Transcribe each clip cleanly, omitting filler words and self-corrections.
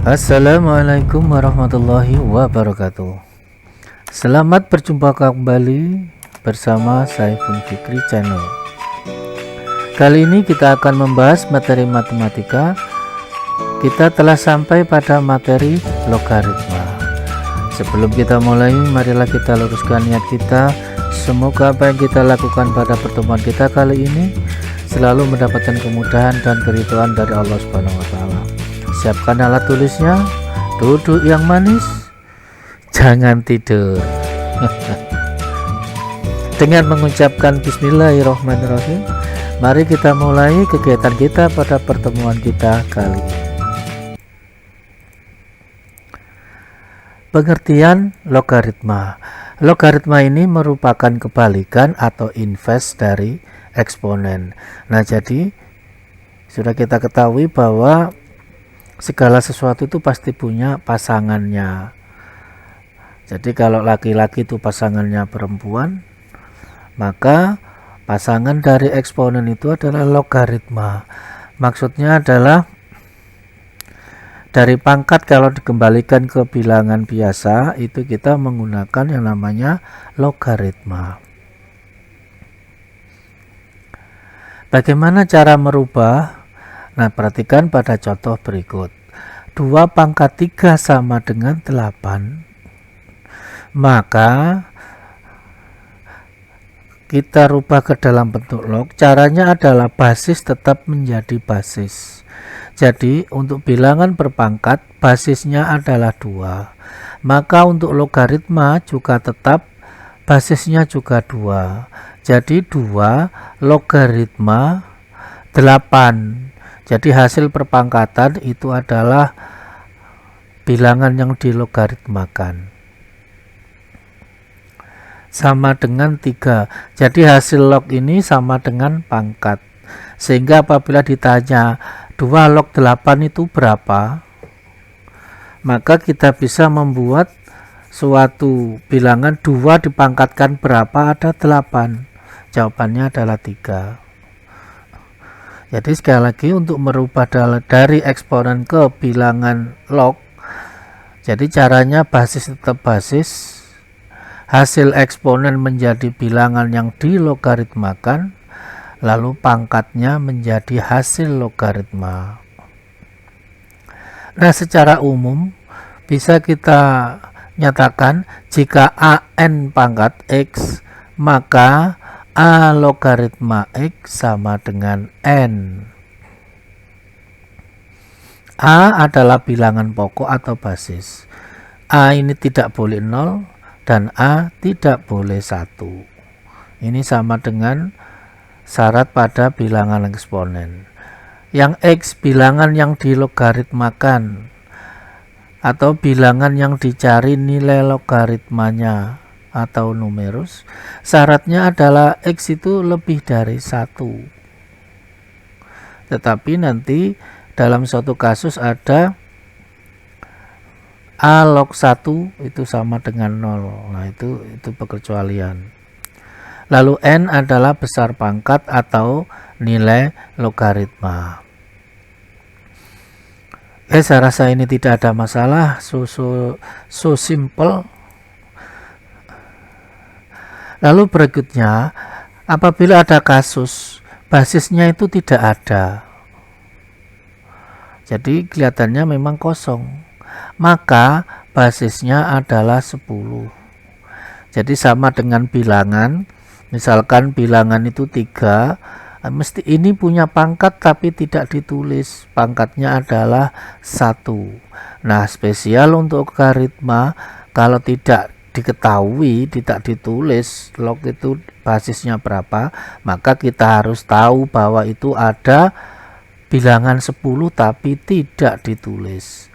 Assalamualaikum warahmatullahi wabarakatuh. Selamat berjumpa kembali bersama Saiful Fikri Channel. Kali ini kita akan membahas materi matematika. Kita telah sampai pada materi logaritma. Sebelum kita mulai, marilah kita luruskan niat kita. Semoga apa yang kita lakukan pada pertemuan kita kali ini selalu mendapatkan kemudahan dan keridhaan dari Allah Subhanahu wa taala. Siapkan alat tulisnya, duduk yang manis, jangan tidur. Dengan mengucapkan bismillahirrahmanirrahim, mari kita mulai kegiatan kita pada pertemuan kita kali ini. Pengertian logaritma. Logaritma ini merupakan kebalikan atau inverse dari eksponen. Nah, jadi sudah kita ketahui bahwa segala sesuatu itu pasti punya pasangannya. Jadi kalau laki-laki itu pasangannya perempuan, maka pasangan dari eksponen itu adalah logaritma. Maksudnya adalah dari pangkat kalau dikembalikan ke bilangan biasa itu kita menggunakan yang namanya logaritma. Bagaimana cara merubah? Nah, perhatikan pada contoh berikut. 2 pangkat 3 sama dengan 8. Maka kita rubah ke dalam bentuk log. Caranya adalah basis tetap menjadi basis. Jadi untuk bilangan berpangkat basisnya adalah 2. Maka untuk logaritma juga tetap basisnya juga 2. Jadi 2 logaritma 8. Jadi hasil perpangkatan itu adalah bilangan yang dilogaritmakan. Sama dengan 3. Jadi hasil log ini sama dengan pangkat. Sehingga apabila ditanya 2 log 8 itu berapa? Maka kita bisa membuat suatu bilangan 2 dipangkatkan berapa ada 8. Jawabannya adalah 3. Jadi sekali lagi untuk merubah dari eksponen ke bilangan log, jadi caranya basis tetap basis, hasil eksponen menjadi bilangan yang dilogaritmakan, lalu pangkatnya menjadi hasil logaritma. Nah, secara umum bisa kita nyatakan jika an pangkat x, maka a logaritma x sama dengan n. A adalah bilangan pokok atau basis. A ini tidak boleh 0 dan A tidak boleh 1. Ini sama dengan syarat pada bilangan eksponen. Yang x bilangan yang dilogaritmakan atau bilangan yang dicari nilai logaritmanya atau numerus, syaratnya adalah x itu lebih dari 1. Tetapi nanti dalam suatu kasus ada a log 1 itu sama dengan 0. Nah, itu pengecualian. Lalu n adalah besar pangkat atau nilai logaritma. Saya rasa ini tidak ada masalah, so simple. Lalu berikutnya, apabila ada kasus basisnya itu tidak ada, jadi kelihatannya memang kosong, maka basisnya adalah 10. Jadi sama dengan bilangan, misalkan bilangan itu 3, mesti ini punya pangkat tapi tidak ditulis, pangkatnya adalah 1. Nah, spesial untuk logaritma, kalau tidak diketahui, tidak ditulis log itu basisnya berapa, maka kita harus tahu bahwa itu ada bilangan 10 tapi tidak ditulis.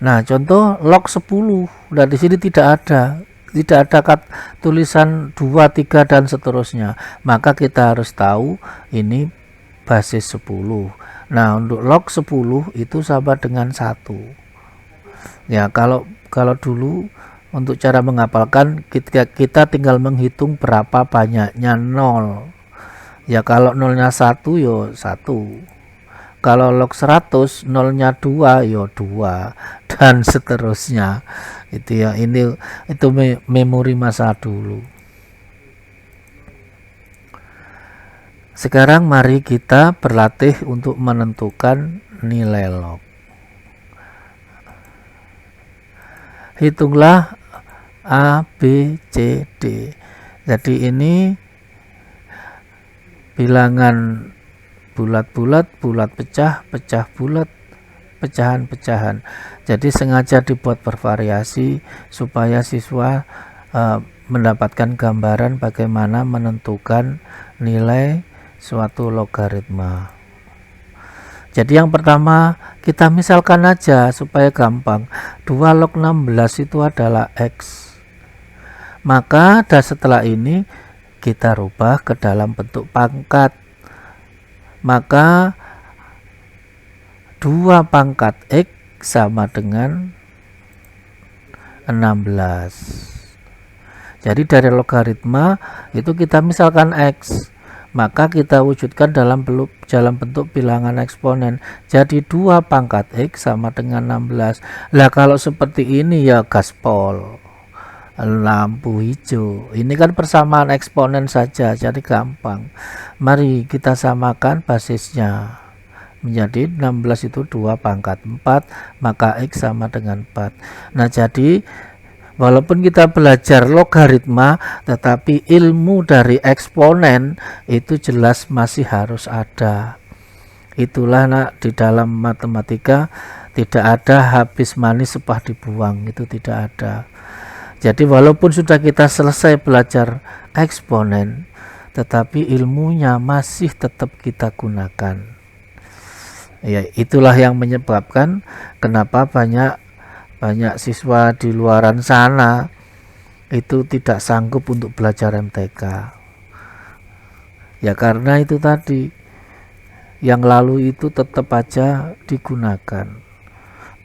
Nah, contoh log 10, dan di sini tidak ada tulisan 2, 3 dan seterusnya, maka kita harus tahu ini basis 10. Nah, untuk log 10 itu sama dengan 1. Ya, kalau dulu untuk cara menghafalkan kita tinggal menghitung berapa banyaknya 0. Ya, kalau nolnya 1 ya 1. Kalau log 100 nolnya 2 ya 2 dan seterusnya. Itu ya, itu memori masa dulu. Sekarang mari kita berlatih untuk menentukan nilai log. Hitunglah A, B, C, D. Jadi ini bilangan bulat-bulat, bulat pecah, pecah bulat, pecahan-pecahan. Jadi sengaja dibuat bervariasi supaya siswa mendapatkan gambaran bagaimana menentukan nilai suatu logaritma. Jadi yang pertama kita misalkan aja supaya gampang. 2 log 16 itu adalah X. Maka setelah ini kita rubah ke dalam bentuk pangkat. Maka 2 pangkat X sama dengan 16. Jadi dari logaritma itu kita misalkan X, maka kita wujudkan dalam bentuk bilangan eksponen. Jadi 2 pangkat X sama dengan 16. Lah kalau seperti ini ya gaspol, lampu hijau. Ini kan persamaan eksponen saja, jadi gampang. Mari kita samakan basisnya. Menjadi 16 itu 2 pangkat 4, maka X sama dengan 4. Nah, jadi walaupun kita belajar logaritma, tetapi ilmu dari eksponen itu jelas masih harus ada. Itulah di dalam matematika tidak ada habis manis sepah dibuang, itu tidak ada. Jadi walaupun sudah kita selesai belajar eksponen, tetapi ilmunya masih tetap kita gunakan. Ya, itulah yang menyebabkan kenapa banyak siswa di luaran sana itu tidak sanggup untuk belajar MTK. Ya karena itu tadi, yang lalu itu tetap aja digunakan.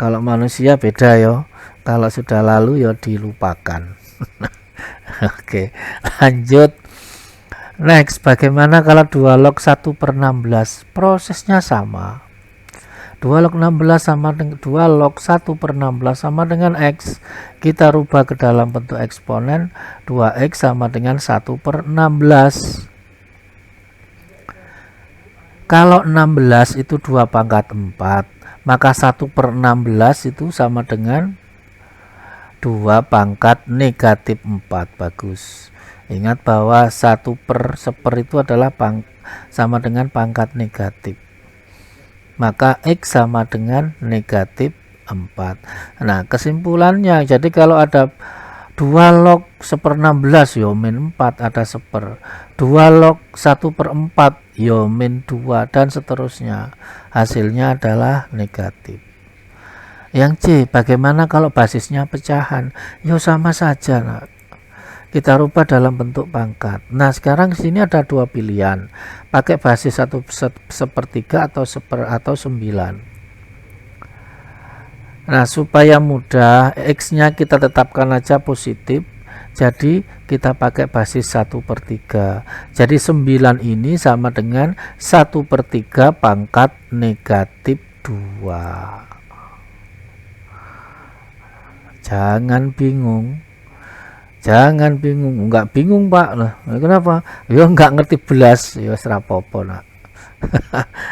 Kalau manusia beda ya, kalau sudah lalu ya dilupakan. Oke, lanjut. Next, bagaimana kalau 2 log 1/16? Prosesnya sama. 2 log 16 sama dengan 2 log 1/16 sama dengan X. Kita rubah ke dalam bentuk eksponen. 2X sama dengan 1/16. Kalau 16 itu 2 pangkat 4, maka 1/16 itu sama dengan 2 pangkat negatif 4. Bagus. Ingat bahwa 1/1 itu adalah sama dengan pangkat negatif. Maka X sama dengan negatif 4. Nah, kesimpulannya, jadi kalau ada 2 log 1/16 ya min 4, ada 1/. 2 log 1/4 ya min 2, dan seterusnya. Hasilnya adalah negatif. Yang C, bagaimana kalau basisnya pecahan? Ya sama saja, nah. Kita rubah dalam bentuk pangkat. Nah, sekarang di sini ada 2 pilihan. Pakai basis 1/3 atau 9. Nah, supaya mudah, X-nya kita tetapkan aja positif. Jadi kita pakai basis 1/3. Jadi 9 ini sama dengan 1/3 pangkat negatif 2. Jangan bingung. Jangan bingung, enggak bingung Pak. Nah, kenapa? Ya enggak ngerti belas, ya serapopo nak.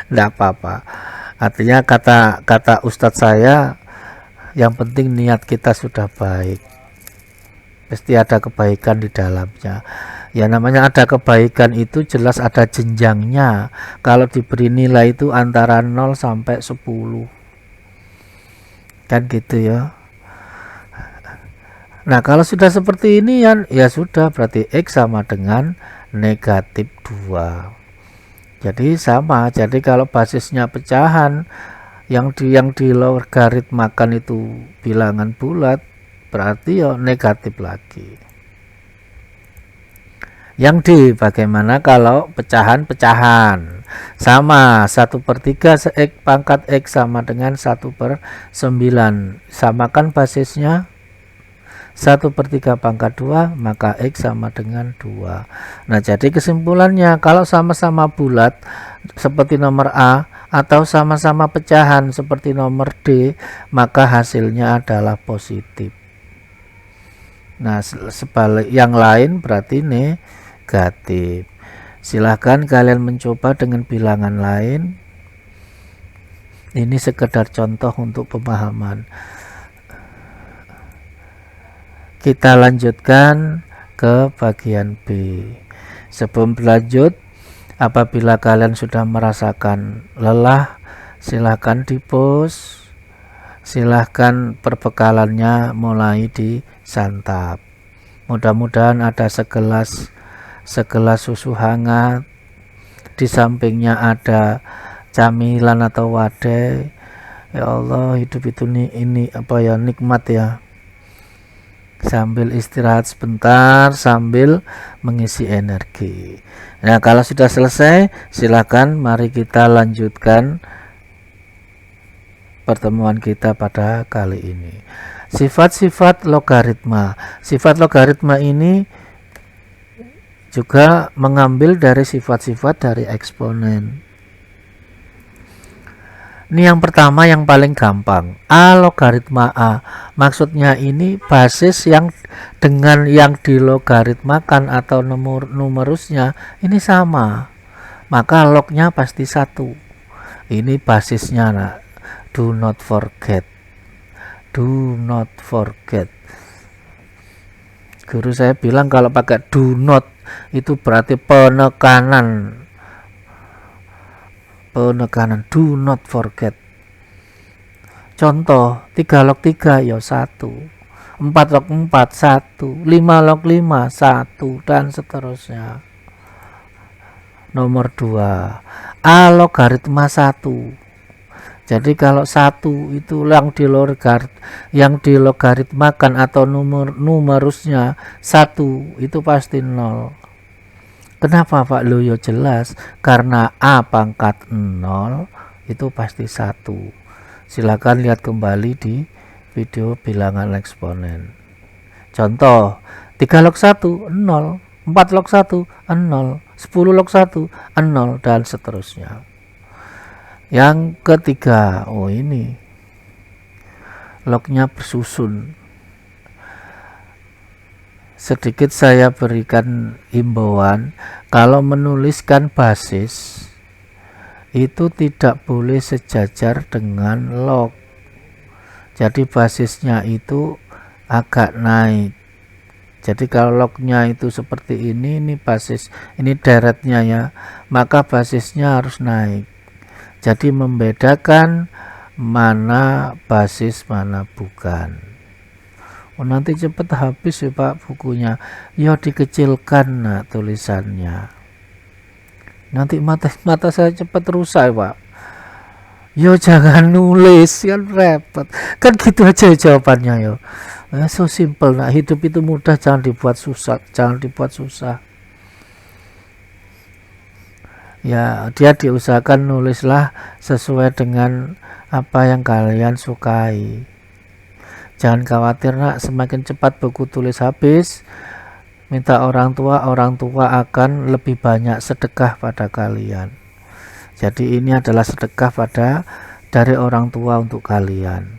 Enggak apa-apa. Artinya kata Ustadz saya, yang penting niat kita sudah baik. Pasti ada kebaikan di dalamnya. Ya namanya ada kebaikan itu jelas ada jenjangnya. Kalau diberi nilai itu antara 0 sampai 10. Kan gitu ya. Nah, kalau sudah seperti ini ya sudah, berarti X sama dengan negatif 2. Jadi sama. Jadi kalau basisnya pecahan, yang di logaritmakan itu bilangan bulat, berarti ya negatif lagi. Yang D, bagaimana kalau pecahan-pecahan? Sama, 1/3 X pangkat X sama dengan 1/9. Samakan basisnya 1/3 pangkat 2, maka X sama dengan 2. Nah, jadi kesimpulannya kalau sama-sama bulat seperti nomor A, atau sama-sama pecahan seperti nomor D, maka hasilnya adalah positif. Nah, sebalik yang lain berarti negatif. Silahkan kalian mencoba dengan bilangan lain. Ini sekedar contoh untuk pemahaman. Kita lanjutkan ke bagian B. Sebelum berlanjut, apabila kalian sudah merasakan lelah, silahkan di-pause. Silahkan perbekalannya mulai disantap. Mudah-mudahan ada segelas susu hangat, di sampingnya ada camilan atau wadai. Ya Allah, hidup itu ini apa ya, nikmat ya. Sambil istirahat sebentar, sambil mengisi energi. Nah, kalau sudah selesai, silakan mari kita lanjutkan pertemuan kita pada kali ini. Sifat-sifat logaritma. Sifat logaritma ini juga mengambil dari sifat-sifat dari eksponen. Ini yang pertama, yang paling gampang, A logaritma A. Maksudnya ini basis yang dengan yang dilogaritmakan atau numerusnya ini sama, maka lognya pasti 1. Ini basisnya, nah. Do not forget. Do not forget. Guru saya bilang kalau pakai do not itu berarti penekanan. Do not forget. Contoh, 3 log 3 ya 1. 4 log 4 1. 5 log 5 1 dan seterusnya. Nomor 2, A logaritma 1. Jadi kalau 1 itu yang dilogaritmakan atau numerusnya 1 itu pasti 0. Kenapa Pak? Loh ya jelas, karena A pangkat 0 itu pasti 1. Silakan lihat kembali di video bilangan eksponen. Contoh, 3 log 1 0, 4 log 1 0, 10 log 1 0 dan seterusnya. Yang ketiga, ini lognya bersusun. Sedikit saya berikan himbauan, kalau menuliskan basis itu tidak boleh sejajar dengan log. Jadi basisnya itu agak naik. Jadi kalau lognya itu seperti ini basis, ini deretnya ya, maka basisnya harus naik. Jadi membedakan mana basis mana bukan. Nanti cepat habis ya Pak bukunya. Ya dikecilkan nah tulisannya. Nanti mata saya cepat rusak Pak. Yo jangan nulis, kan repot. Kan gitu aja jawabannya yo. So simple. Nah, hidup itu mudah, jangan dibuat susah. Ya, dia diusahakan nulislah sesuai dengan apa yang kalian sukai. Jangan khawatir nak, semakin cepat buku tulis habis, minta orang tua akan lebih banyak sedekah pada kalian. Jadi ini adalah sedekah dari orang tua untuk kalian.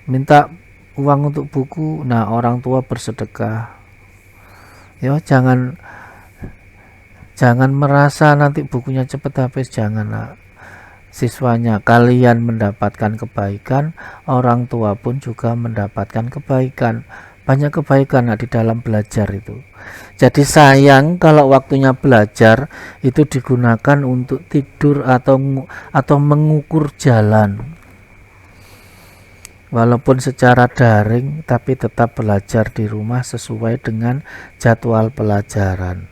Minta uang untuk buku, nah orang tua bersedekah. Ya, jangan merasa nanti bukunya cepat habis, jangan nak. Siswanya kalian mendapatkan kebaikan, orang tua pun juga mendapatkan kebaikan. Banyak kebaikan di dalam belajar itu. Jadi sayang kalau waktunya belajar itu digunakan untuk tidur atau mengukur jalan. Walaupun secara daring, tapi tetap belajar di rumah sesuai dengan jadwal pelajaran.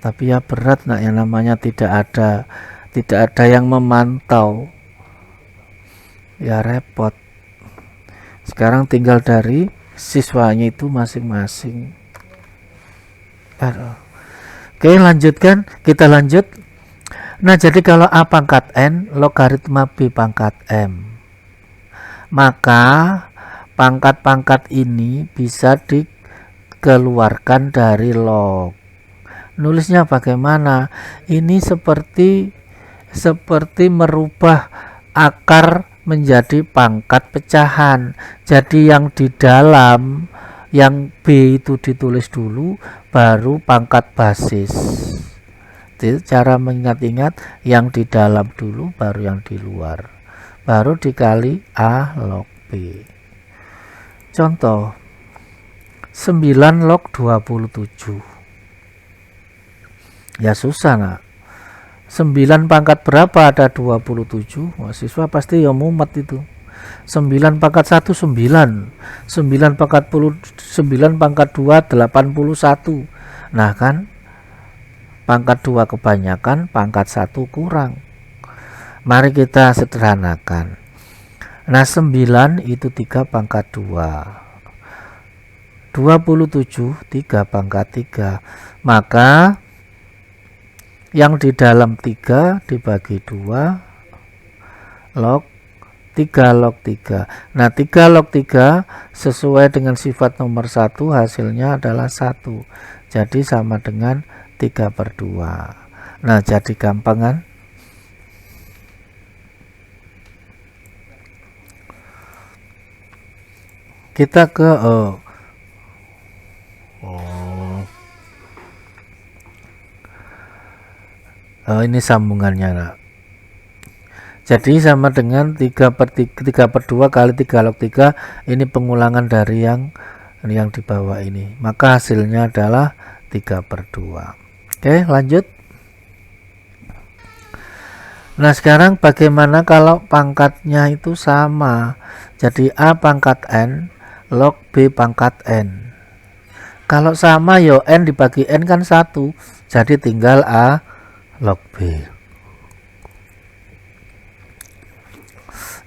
Tapi ya berat nak, yang namanya tidak ada yang memantau. Ya repot. Sekarang tinggal dari siswanya itu masing-masing. Oke, kita lanjut. Nah, jadi kalau A pangkat N logaritma B pangkat M, maka pangkat-pangkat ini bisa dikeluarkan dari log. Nulisnya bagaimana? Ini seperti merubah akar menjadi pangkat pecahan. Jadi yang di dalam, yang B itu ditulis dulu, baru pangkat basis. Itu cara mengingat-ingat, yang di dalam dulu, baru yang di luar. Baru dikali A log B. Contoh, 9 log 27. Ya susah nak. 9 pangkat berapa ada 27? Mahasiswa pasti ya mumet itu. 9 pangkat 1 9. 9 pangkat 9 pangkat 2 81. Nah kan pangkat 2 kebanyakan, pangkat 1 kurang. Mari kita sederhanakan. Nah 9 itu 3 pangkat 2. 27 3 pangkat 3. Maka yang di dalam 3 dibagi 2 log 3 log 3. Nah 3 log 3 sesuai dengan sifat nomor 1 hasilnya adalah 1. Jadi sama dengan 3/2. Nah jadi gampang kan? Kita ke ini sambungannya nak. Jadi sama dengan 3/2 kali 3 log 3. Ini pengulangan dari yang di bawah ini. Maka hasilnya adalah 3/2. Oke lanjut. Nah sekarang bagaimana kalau pangkatnya itu sama? Jadi A pangkat N log B pangkat N. Kalau sama yo N dibagi N kan 1. Jadi tinggal A log B.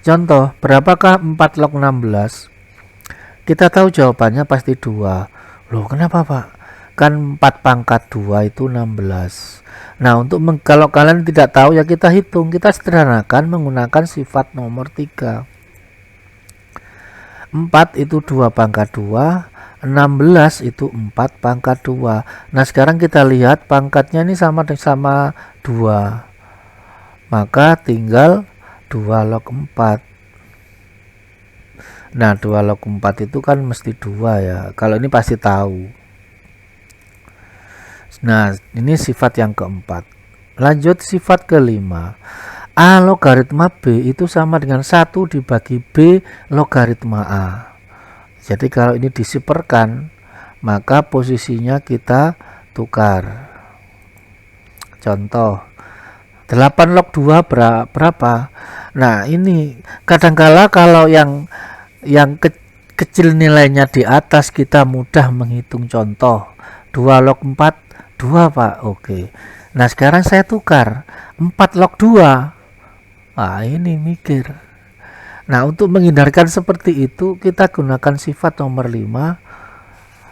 Contoh, berapakah 4 log 16? Kita tahu jawabannya pasti 2. Loh kenapa Pak? Kan 4 pangkat 2 itu 16. Nah untuk kalau kalian tidak tahu ya kita hitung. Kita sederhanakan menggunakan sifat nomor 3. 4 itu 2 pangkat 2. 16 itu 4 pangkat 2. Nah sekarang kita lihat pangkatnya ini sama 2. Maka tinggal 2 log 4. Nah 2 log 4 itu kan mesti 2 ya. Kalau ini pasti tahu. Nah ini sifat yang keempat. Lanjut sifat kelima. A logaritma B itu sama dengan 1 dibagi B logaritma A. Jadi kalau ini disiperkan, maka posisinya kita tukar. Contoh, 8 log 2 berapa? Nah ini kadangkala kalau yang kecil nilainya di atas kita mudah menghitung. Contoh, 2 log 4, 2 Pak. Oke. Nah sekarang saya tukar, 4 log 2. Nah ini mikir. Nah untuk menghindarkan seperti itu kita gunakan sifat nomor 5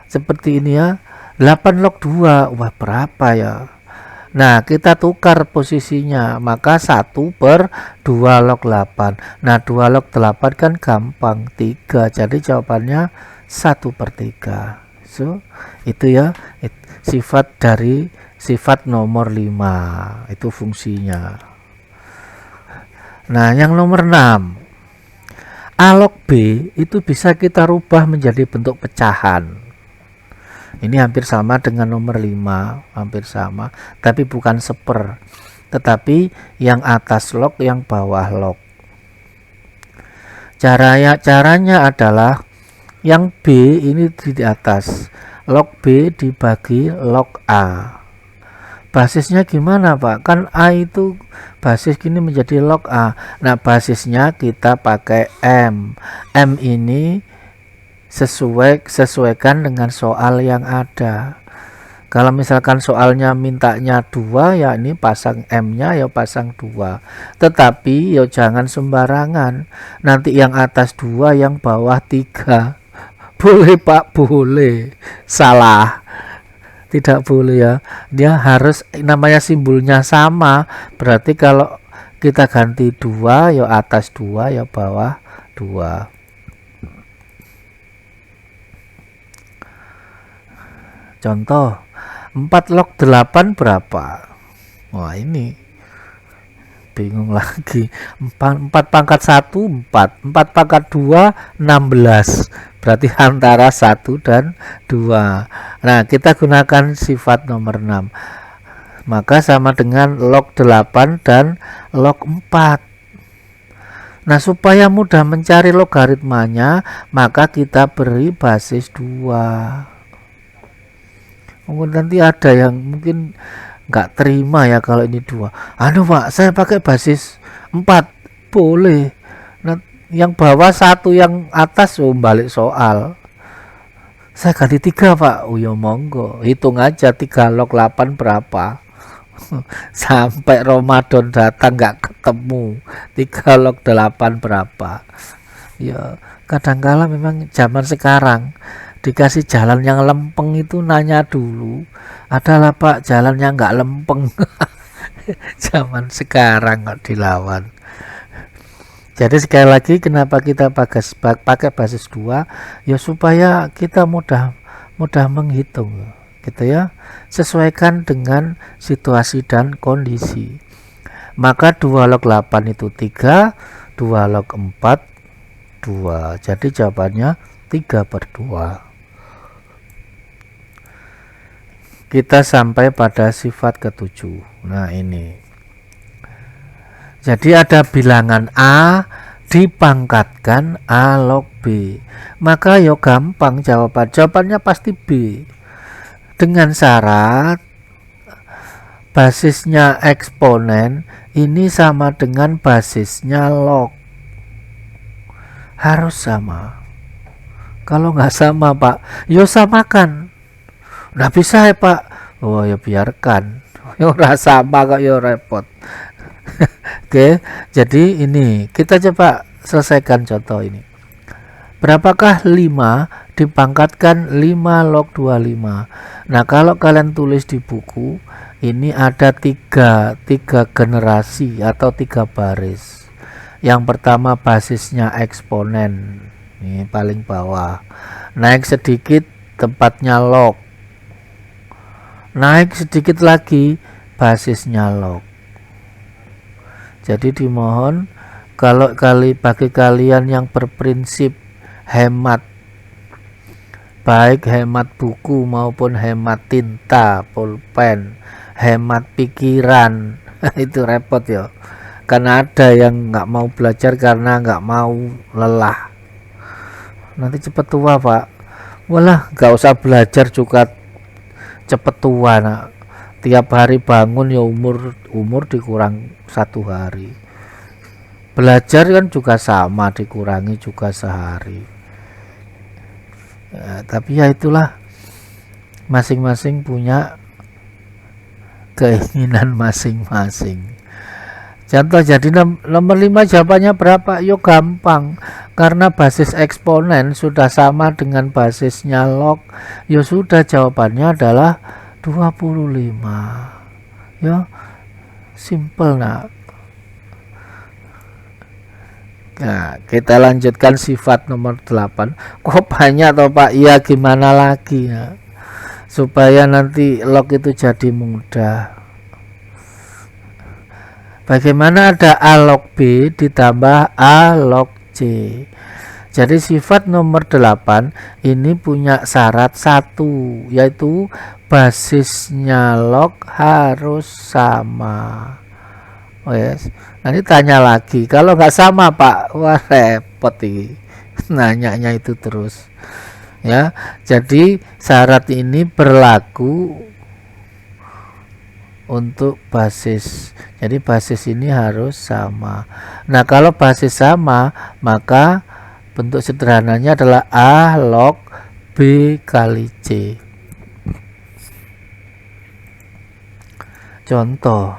seperti ini ya. 8 log 2 wah berapa ya. Nah kita tukar posisinya, maka 1/2 log 8. Nah 2 log 8 kan gampang 3. Jadi jawabannya 1/3. So itu ya sifat dari sifat nomor 5. Itu fungsinya. Nah yang nomor 6, A log B itu bisa kita rubah menjadi bentuk pecahan. Ini hampir sama dengan nomor 5, hampir sama, tapi bukan seper. Tetapi yang atas log, yang bawah log. Caranya adalah yang B ini di atas. Log B dibagi log A. Basisnya gimana Pak? Kan A itu basis gini menjadi log A. Nah basisnya kita pakai M. M ini sesuaikan dengan soal yang ada. Kalau misalkan soalnya mintanya 2 ya ini pasang M nya ya pasang 2. Tetapi ya jangan sembarangan. Nanti yang atas 2 yang bawah 3. Boleh Pak? Boleh. Salah. Tidak boleh ya, dia harus namanya simbolnya sama. Berarti kalau kita ganti 2 ya atas 2 ya bawah 2. Contoh, 4 log 8 berapa? Wah, ini bingung lagi. 4 pangkat 1 4, 4 pangkat 2 16, berarti antara 1 dan 2. Nah, kita gunakan sifat nomor 6, maka sama dengan log 8 dan log 4. Nah, supaya mudah mencari logaritmanya, maka kita beri basis 2. Mungkin nanti ada yang mungkin nggak terima ya kalau ini 2. Pak, saya pakai basis 4. Boleh. Nah, yang bawah 1, yang atas balik soal. Saya ganti 3, Pak. Oh ya monggo. Hitung aja 3 log 8 berapa. Sampai Ramadan datang nggak ketemu 3 log 8 berapa. Ya, kadangkala memang zaman sekarang dikasih jalan yang lempeng itu nanya dulu, adalah Pak jalan yang nggak lempeng. Zaman sekarang kok dilawan. Jadi sekali lagi kenapa kita pakai basis 2, ya supaya kita mudah menghitung gitu ya, sesuaikan dengan situasi dan kondisi. Maka 2 log 8 itu 3, 2 log 4 2. Jadi jawabannya 3/2. Kita sampai pada sifat ke-7. Nah, ini. Jadi ada bilangan A dipangkatkan A log B. Maka ya gampang jawabannya pasti B. Dengan syarat basisnya eksponen ini sama dengan basisnya log. Harus sama. Kalau nggak sama, Pak, ya samakan. Nggak bisa ya, Pak. Oh ya biarkan. Ya sama kok, ya repot. Oke, jadi ini kita coba selesaikan contoh ini. Berapakah 5 dipangkatkan 5 log 25? Nah, kalau kalian tulis di buku, ini ada tiga generasi atau 3 baris. Yang pertama basisnya eksponen, ini paling bawah. Naik sedikit tempatnya log. Naik sedikit lagi basisnya log. Jadi dimohon kalau bagi kalian yang berprinsip hemat, baik hemat buku maupun hemat tinta, pulpen, hemat pikiran, itu repot ya. Karena ada yang nggak mau belajar karena nggak mau lelah. Nanti cepet tua, Pak. Walah, nggak usah belajar juga cepet tua. Nah, tiap hari bangun ya umur dikurang 1 hari. Belajar kan juga sama, dikurangi juga sehari. Ya, tapi ya itulah, masing-masing punya keinginan masing-masing. Contoh, jadi nomor 5 jawabannya berapa? Yo gampang, karena basis eksponen sudah sama dengan basisnya log. Yo sudah, jawabannya adalah 25. Yo simple. Nah, kita lanjutkan sifat nomor 8. Kok banyak toh, Pak? Iya, gimana lagi ya? Supaya nanti log itu jadi mudah. Bagaimana ada A log B ditambah A log C. Jadi sifat nomor 8 ini punya syarat 1, yaitu basisnya log harus sama. Oh yes. Nanti tanya lagi, kalau nggak sama, Pak, wah repot ini. Nanyanya itu terus. Ya, jadi syarat ini berlaku untuk basis. Jadi basis ini harus sama. Nah, kalau basis sama, maka bentuk sederhananya adalah A log B kali C. Contoh,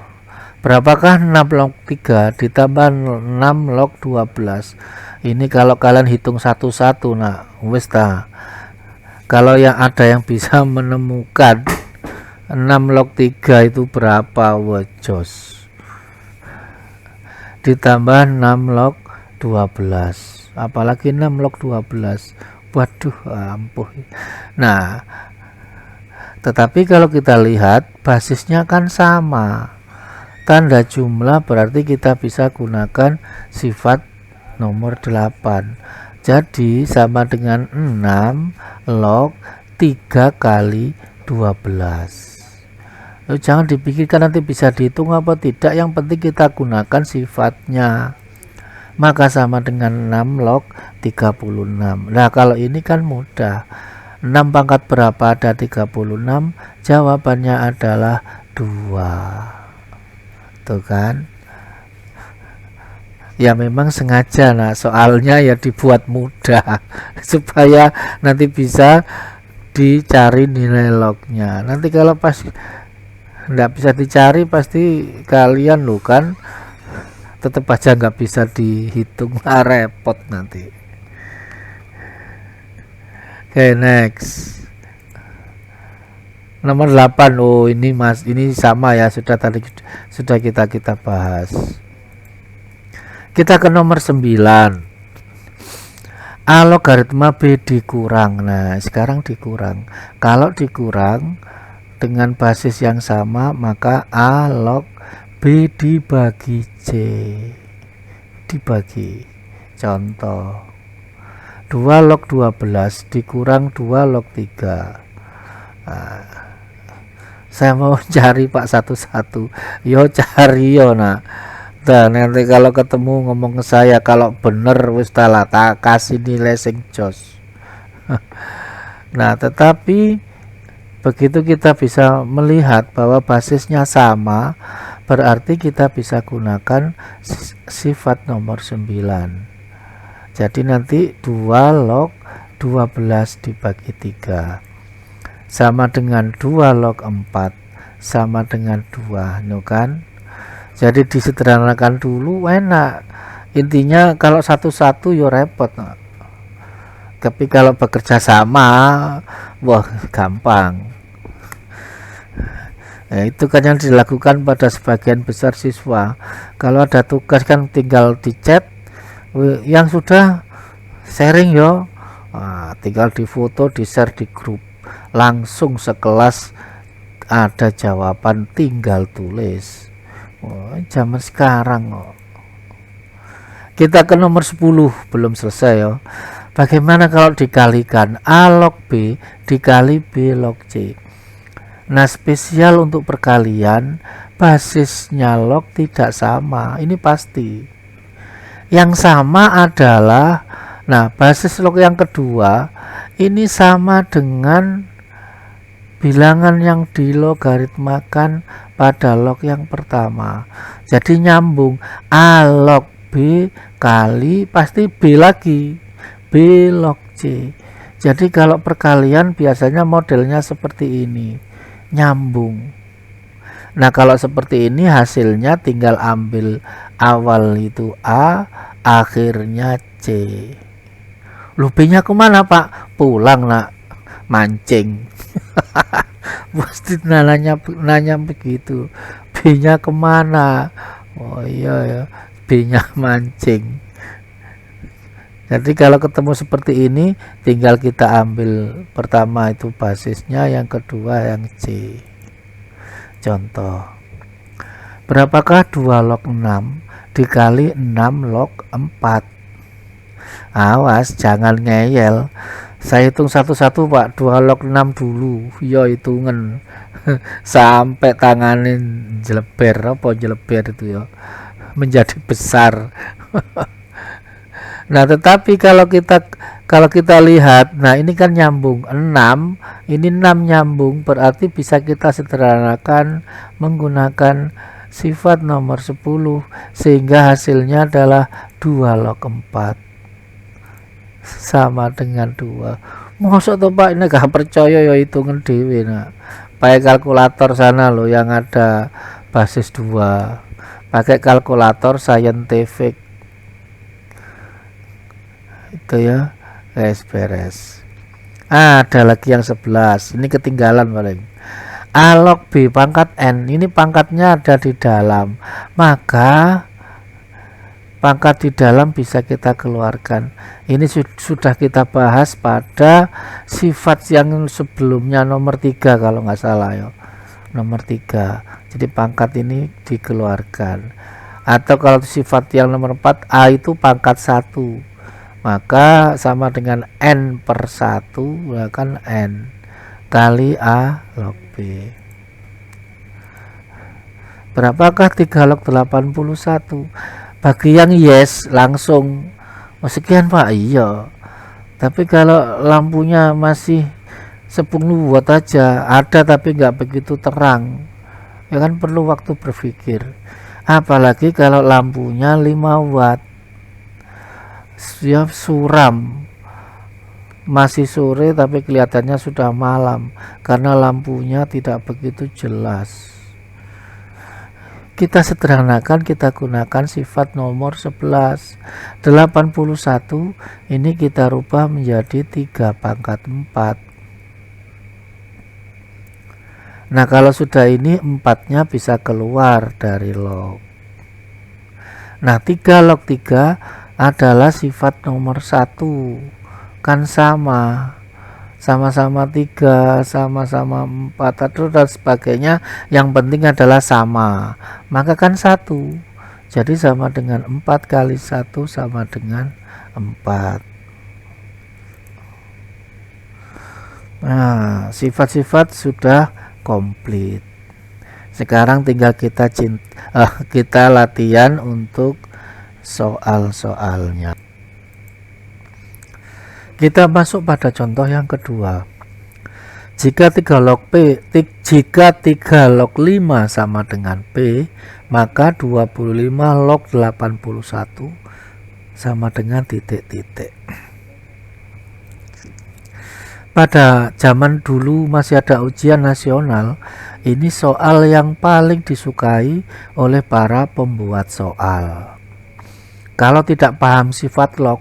berapakah 6 log 3 ditambah 6 log 12? Ini kalau kalian hitung satu-satu, nah wis ta. Kalau yang ada yang bisa menemukan 6 log 3 itu berapa, wajos. Ditambah 6 log 12, apalagi 6 log 12, waduh ampuh. Nah, Tetapi kalau kita lihat basisnya kan sama, tanda jumlah, berarti kita bisa gunakan sifat nomor 8. Jadi sama dengan 6 log 3 kali 12. Jangan dipikirkan nanti bisa dihitung apa tidak, yang penting kita gunakan sifatnya. Maka sama dengan 6 log 36. Nah kalau ini kan mudah, 6 pangkat berapa ada 36, jawabannya adalah 2. Tuh kan, ya memang sengaja soalnya ya dibuat mudah supaya nanti bisa dicari nilai lognya. Nanti kalau pas nggak bisa dicari pasti kalian kan tetap aja nggak bisa dihitung, repot nanti. Oke, next. Nomor 8. Oh, ini ini sama ya, sudah kita bahas. Kita ke nomor 9. A logaritma B dikurang. Nah, sekarang dikurang. Kalau dikurang dengan basis yang sama, maka A log B dibagi C. Dibagi. Contoh, 2 log 12 dikurang 2 log 3. Nah, saya mau cari Pak satu-satu. Yo cari yo nah. Nanti kalau ketemu ngomong ke saya, kalau bener wis tak kasih nilai sing jos. Nah, tetapi begitu kita bisa melihat bahwa basisnya sama, berarti kita bisa gunakan sifat nomor 9. Jadi nanti 2 log 12 dibagi 3 sama dengan 2 log 4 sama dengan 2, kan? Jadi disederhanakan dulu enak. Intinya kalau satu-satu ya repot. Tapi kalau bekerja sama, wah gampang. Nah, itu kan yang dilakukan pada sebagian besar siswa. Kalau ada tugas kan tinggal dicat, yang sudah sharing yo, tinggal difoto, di share di grup, langsung sekelas ada jawaban, tinggal tulis. Zaman sekarang kita ke nomor 10, belum selesai yo. Bagaimana kalau dikalikan A log B dikali B log C? Nah, spesial untuk perkalian basisnya log tidak sama, ini pasti. Yang sama adalah, nah, basis log yang kedua ini sama dengan bilangan yang dilogaritmakan pada log yang pertama. Jadi nyambung, A log B kali pasti B lagi, B log C. Jadi kalau perkalian biasanya modelnya seperti ini, nyambung. Nah, kalau seperti ini hasilnya tinggal ambil awal itu A, akhirnya C. Lu B-nya kemana Pak? Pulang nak, mancing. Pasti nanya begitu. B-nya kemana? Oh iya ya, B-nya mancing. Jadi kalau ketemu seperti ini, tinggal kita ambil pertama itu basisnya, yang kedua yang C. Contoh, berapakah 2 log 6 dikali 6 log 4? Awas jangan ngeyel, saya hitung satu-satu Pak. 2 log 6 dulu, yo hitungan sampai tanganin jeleber, apa jeleber itu ya, menjadi besar. Nah, tetapi kalau kita lihat, nah ini kan nyambung 6, ini 6 nyambung, berarti bisa kita sederhanakan menggunakan sifat nomor 10, sehingga hasilnya adalah 2 log 4 sama dengan 2. Mosok tuh Pak, ini gak percaya ya hitungan dewe. Nah, pakai kalkulator sana loh yang ada basis 2, pakai kalkulator scientific itu ya, beres. Ada lagi yang 11, ini ketinggalan paling. A log B pangkat N, ini pangkatnya ada di dalam, maka pangkat di dalam bisa kita keluarkan. Ini sudah kita bahas pada sifat yang sebelumnya nomor 3 kalau nggak salah ya, nomor 3. Jadi pangkat ini dikeluarkan. Atau kalau sifat yang nomor 4 A itu pangkat 1, maka sama dengan N per 1 kan N kali A log B. Berapakah 3 log 81? Bagi yang yes langsung sekian Pak, iya. Tapi kalau lampunya masih 10 watt aja ada tapi nggak begitu terang, ya kan perlu waktu berpikir. Apalagi kalau lampunya 5 watt, siap suram, masih sore tapi kelihatannya sudah malam karena lampunya tidak begitu jelas. Kita sederhanakan, kita gunakan sifat nomor 11. 81 ini kita rubah menjadi 3 pangkat 4. Nah kalau sudah ini 4-nya bisa keluar dari log. Nah 3 log 3 adalah sifat nomor 1, kan sama-sama 3, sama-sama 4 atau dan sebagainya, yang penting adalah sama, maka kan 1, jadi sama dengan 4 kali 1 sama dengan 4. Nah sifat-sifat sudah komplit. Sekarang tinggal kita latihan untuk soal-soalnya. Kita masuk pada contoh yang kedua. Jika 3 log 5 sama dengan P, maka 25 log 81 sama dengan titik-titik. Pada zaman dulu masih ada ujian nasional, ini soal yang paling disukai oleh para pembuat soal. Kalau tidak paham sifat log,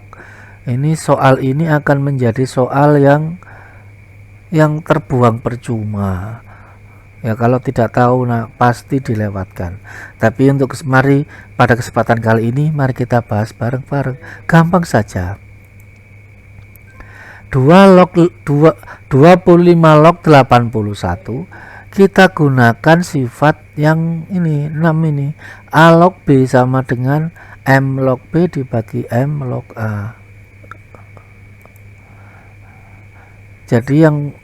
ini soal ini akan menjadi soal yang terbuang percuma. Ya kalau tidak tahu pasti dilewatkan. Tapi untuk pada kesempatan kali ini mari kita bahas bareng-bareng. Gampang saja. 25 log 81 kita gunakan sifat yang ini 6 ini. A log B sama dengan M log B dibagi M log A. Jadi yang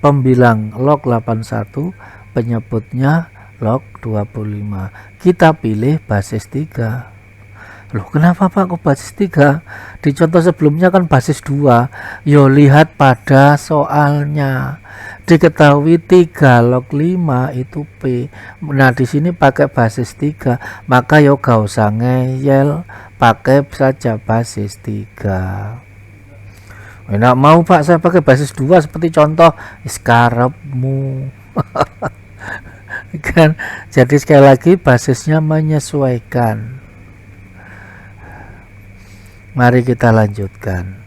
pembilang log 81 penyebutnya log 25. Kita pilih basis 3. Loh kenapa Pak kok basis 3? Di contoh sebelumnya kan basis 2. Yo lihat pada soalnya. Diketahui 3 log 5 itu P. Nah di sini pakai basis 3, maka yo gak usah ngeyel, pakai saja basis 3. Enak mau Pak saya pakai basis 2 seperti contoh iskarepmu. Kan jadi sekali lagi basisnya menyesuaikan. Mari kita lanjutkan.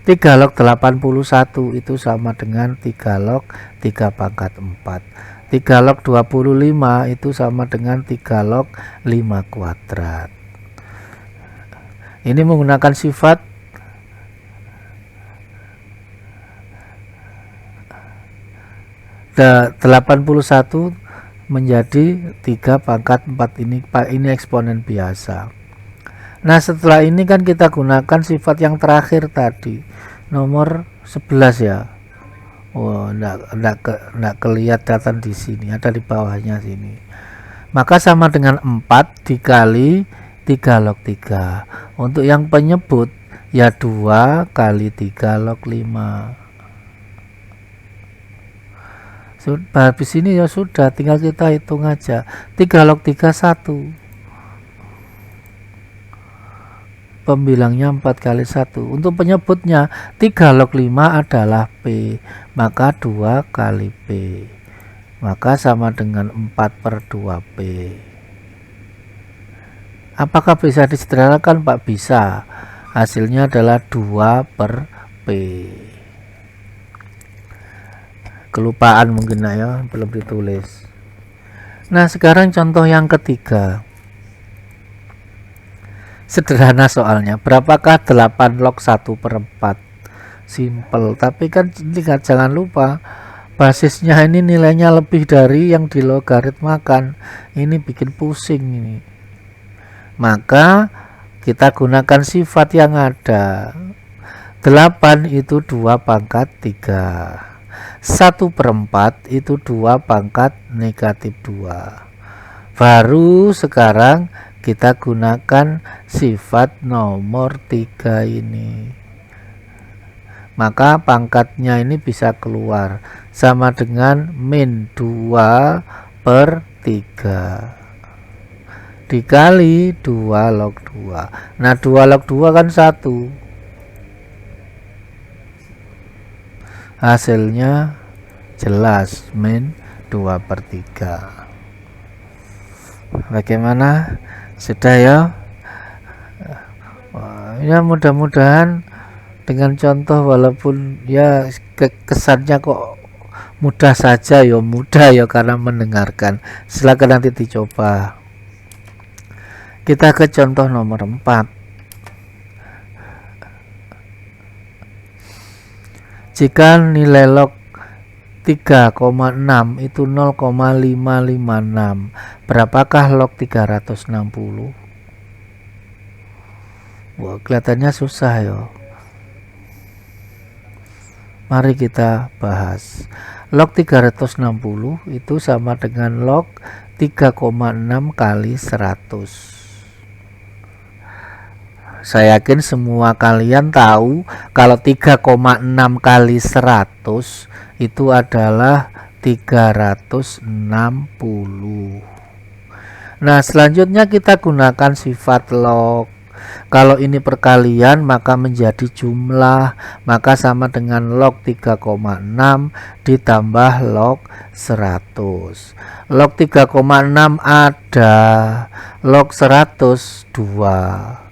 3 log 81 itu sama dengan 3 log 3 pangkat 4. 3 log 25 itu sama dengan 3 log 5 kuadrat. Ini menggunakan sifat The 81 menjadi 3 pangkat 4 ini eksponen biasa. Nah setelah ini kan kita gunakan sifat yang terakhir tadi nomor 11 ya. Oh enggak kelihatan di sini, ada di bawahnya sini. Maka sama dengan 4 dikali 3 log 3. Untuk yang penyebut ya 2 kali 3 log 5. Habis ini ya sudah, tinggal kita hitung aja. 3 log 3 1. Pembilangnya 4 kali 1. Untuk penyebutnya 3 log 5 adalah P, maka 2 kali P, maka sama dengan 4 per 2 P. Apakah bisa disederhanakan Pak? Bisa. Hasilnya adalah 2 per P. Kelupaan mungkin ya, belum ditulis. Nah sekarang contoh yang ketiga. Sederhana soalnya. Berapakah 8 log 1/4? Simple. Tapi kan jangan lupa basisnya ini nilainya lebih dari yang dilogaritmakan. Ini bikin pusing ini. Maka kita gunakan sifat yang ada. 8 itu 2 pangkat 3. 1/4 itu 2 pangkat negatif 2. Baru sekarang kita gunakan sifat nomor 3 ini. Maka pangkatnya ini bisa keluar sama dengan min 2/3 dikali 2 log 2. Nah 2 log 2 kan 1. Hasilnya jelas min 2/3. Bagaimana? Sudah ya? Ya mudah-mudahan dengan contoh, walaupun ya kesannya kok mudah saja, ya mudah ya karena mendengarkan. Silakan nanti dicoba. Kita ke contoh nomor 4. Jika nilai log 3,6 itu 0,556, berapakah log 360? Wah, kelihatannya susah ya. Mari kita bahas. Log 360 itu sama dengan log 3,6 kali 100. Saya yakin semua kalian tahu kalau 3,6 kali 100 itu adalah 360. Nah, selanjutnya kita gunakan sifat log. Kalau ini perkalian maka menjadi jumlah, maka sama dengan log 3,6 ditambah log 100. Log 3,6 ada, log 100 2,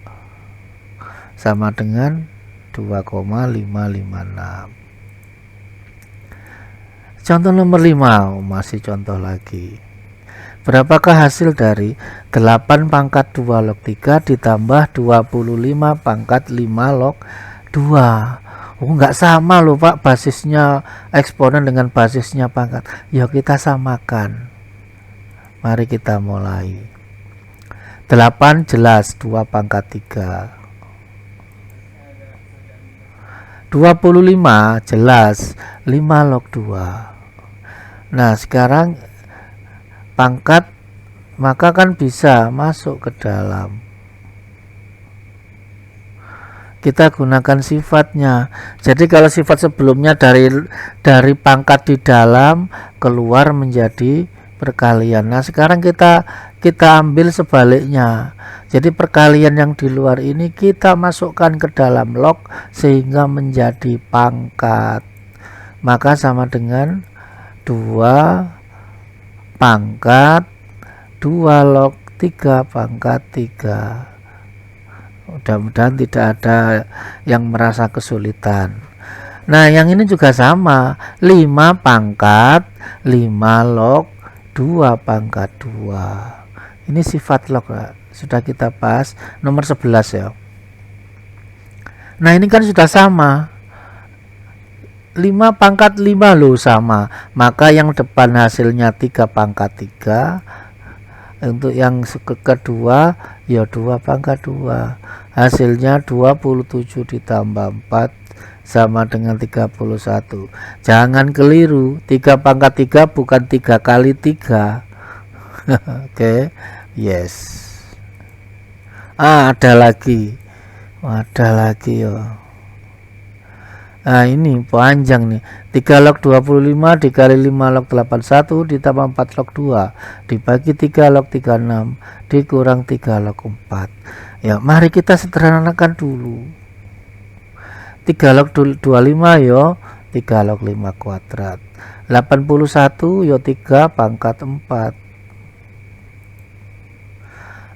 sama dengan 2,556. Contoh nomor 5, masih contoh lagi. Berapakah hasil dari 8 pangkat 2 log 3 ditambah 25 pangkat 5 log 2? Oh, enggak sama loh Pak, basisnya eksponen dengan basisnya pangkat. Ya kita samakan. Mari kita mulai. 8 jelas 2 pangkat 3. 25 jelas 5 log 2. Nah sekarang pangkat maka kan bisa masuk ke dalam. Kita gunakan sifatnya. Jadi kalau sifat sebelumnya dari pangkat di dalam keluar menjadi perkalian. Nah sekarang kita ambil sebaliknya. Jadi perkalian yang di luar ini kita masukkan ke dalam log sehingga menjadi pangkat. Maka sama dengan 2 pangkat 2 log 3 pangkat 3. Mudah-mudahan tidak ada yang merasa kesulitan. Nah yang ini juga sama, 5 pangkat 5 log 2 pangkat 2. Ini sifat log, sudah kita bahas nomor 11 ya. Nah ini kan sudah sama, 5 pangkat 5 loh sama, maka yang depan hasilnya 3 pangkat 3. Untuk yang kedua ya 2 pangkat 2, hasilnya 27 ditambah 4 sama dengan 31. Jangan keliru, 3 pangkat 3 bukan 3 kali 3. Oke, yes. Ada lagi ya. Nah ini panjang nih, 3 log 25 dikali 5 log 81 ditambah 4 log 2 dibagi 3 log 36 dikurang 3 log 4. Ya mari kita sederhanakan dulu. 3 log 25 yo 3 log 5 kuadrat, 81 yo 3 pangkat 4.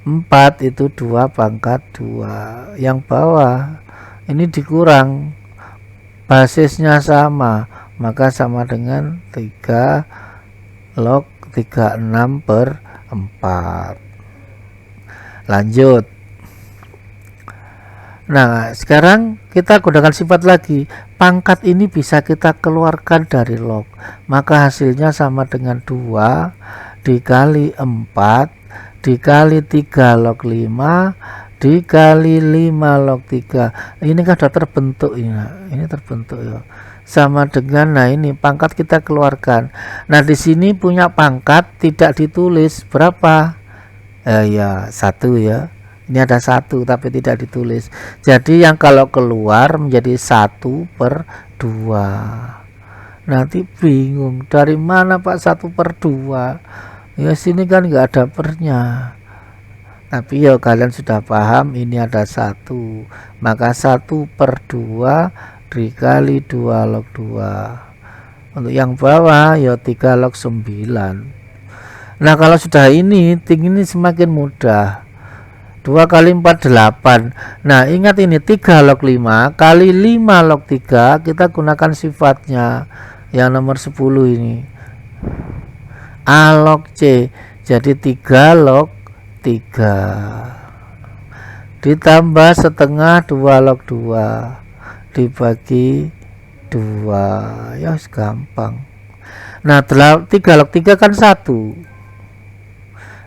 4 itu 2 pangkat 2. Yang bawah ini dikurang, basisnya sama, maka sama dengan 3 log 36/4. Lanjut. Nah, sekarang kita gunakan sifat lagi. Pangkat ini bisa kita keluarkan dari log. Maka hasilnya sama dengan 2 dikali 4 dikali 3 log 5 dikali 5 log 3. Ini kan sudah terbentuk ini. Ini terbentuk ya. Sama dengan, nah ini pangkat kita keluarkan. Nah, di sini punya pangkat tidak ditulis berapa? Ya 1 ya. Ini ada 1 tapi tidak ditulis. Jadi yang kalau keluar menjadi 1/2. Nanti bingung dari mana Pak 1/2? Ya sini kan nggak ada pernya. Tapi ya kalian sudah paham ini ada 1. Maka 1/2 dikali 2 log 2. Untuk yang bawah ya 3 log 9. Nah, kalau sudah ini semakin mudah. 2 kali 4 8. Nah, ingat ini 3 log 5 kali 5 log 3, kita gunakan sifatnya yang nomor 10 ini. A log C. Jadi 3 log 3 ditambah setengah 2 log 2 dibagi 2. Ya gampang. Nah, 3 log 3 kan 1.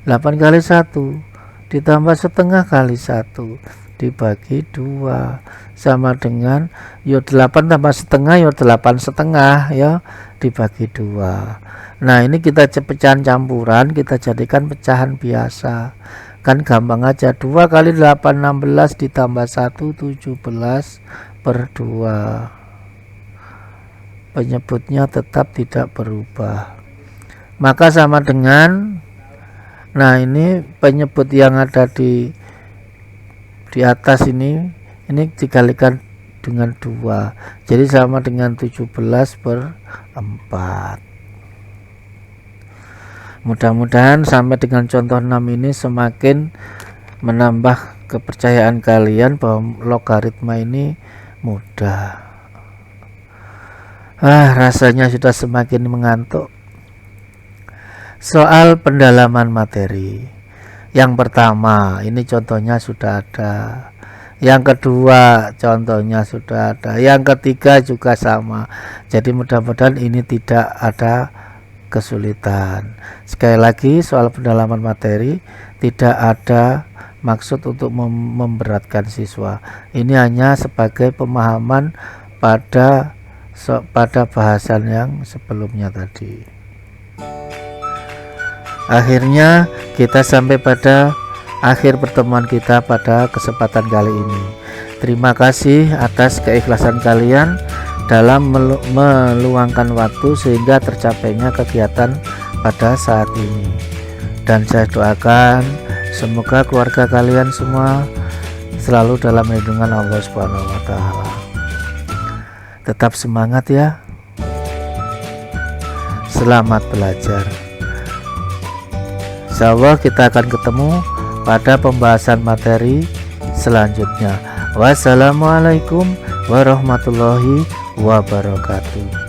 8 kali 1 ditambah setengah kali 1 dibagi 2 sama dengan ya 8 tambah setengah ya 8/2 ya dibagi 2. Nah, ini kita pecahan campuran, kita jadikan pecahan biasa. Kan gampang aja. 2 kali 8 16 ditambah 1 17/2. Penyebutnya tetap tidak berubah. Maka sama dengan, nah ini penyebut yang ada di atas ini dikalikan dengan 2. Jadi sama dengan 17/4. Mudah-mudahan sampai dengan contoh 6 ini semakin menambah kepercayaan kalian bahwa logaritma ini mudah. Rasanya sudah semakin mengantuk. Soal pendalaman materi. Yang pertama, ini contohnya sudah ada. Yang kedua, contohnya sudah ada. Yang ketiga juga sama. Jadi mudah-mudahan ini tidak ada kesulitan. Sekali lagi, soal pendalaman materi tidak ada maksud untuk memberatkan siswa. Ini hanya sebagai pemahaman pada bahasan yang sebelumnya tadi. Akhirnya kita sampai pada akhir pertemuan kita pada kesempatan kali ini. Terima kasih atas keikhlasan kalian dalam meluangkan waktu sehingga tercapainya kegiatan pada saat ini. Dan saya doakan semoga keluarga kalian semua selalu dalam lindungan Allah Subhanahu wa taala. Tetap semangat ya. Selamat belajar. Insyaallah kita akan ketemu pada pembahasan materi selanjutnya. Wassalamualaikum warahmatullahi wabarakatuh.